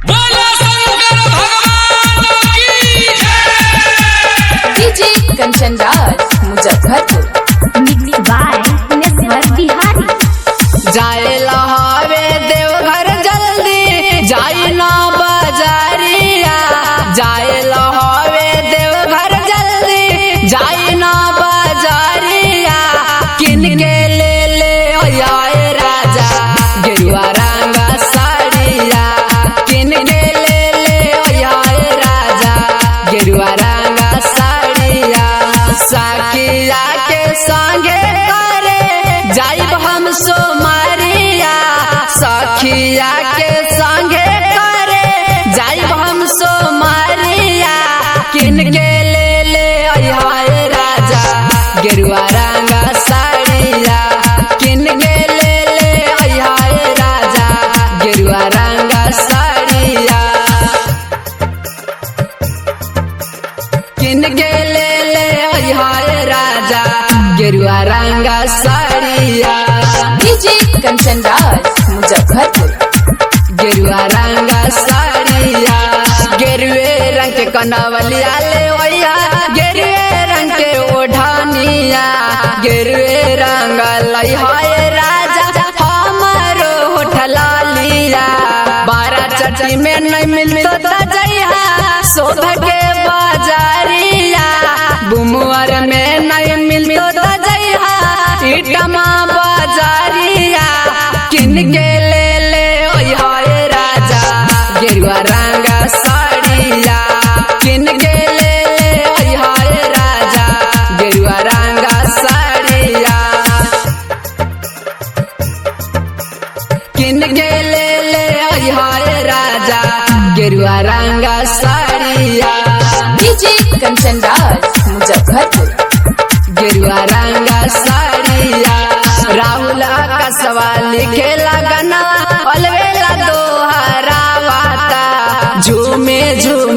बोलो शंकर भगवान की जय। DJ Kanchan Raj Muzaffarpur. Mix by Naswar Bihari. जाए लहावे देवघर जल्दी जाई ना बाजारिया। जाए लहावे देवघर जल्दी जाई ना बाजारिया। किन के ले आए राजा गेरुआ रंगा साड़िया। किन के ले आए राजा गेरुआ रंगा साड़िया। साकिया के संगे करे जाइब हम सोमारिया। सखिया के संगे करे जाइब हम सोमारिया। किन के ले आए राजा गेरुआ रंगा साड़िया। किन के ले आए राजा गेरुआ रंगा साड़िया। किन के ले आए राजा गेरुआ रंगा साड़िया। डीजे कंचन राज मुजफ्फरपुर। गेरुआ रंगा साड़िया। गेरुए रंग के कनवलिया ले ओया। गेरुए रंग के ओढ़ानिया। गेरुए रंग लई हाय राजा हमारो होठला लिया। बारह चटी में नहीं मिलतो तजैया शोभ के बाजारिया। बुमुआर में नहीं मिलतो तजैया इटमा बाजारिया। किन के ले आए राजा गेरुआ रंगा साड़िया। किन के ले आए राजा गेरुआ रंगा साड़िया। किन के ले आए राजा गेरुआ रंगा साड़िया। डीजे कंचन राज मुजफ्फरपुर। गेरुआ रंगा साड़िया। राहुल का सवाल खेला गाना अलवेला दोहरावाता। झूमे झूम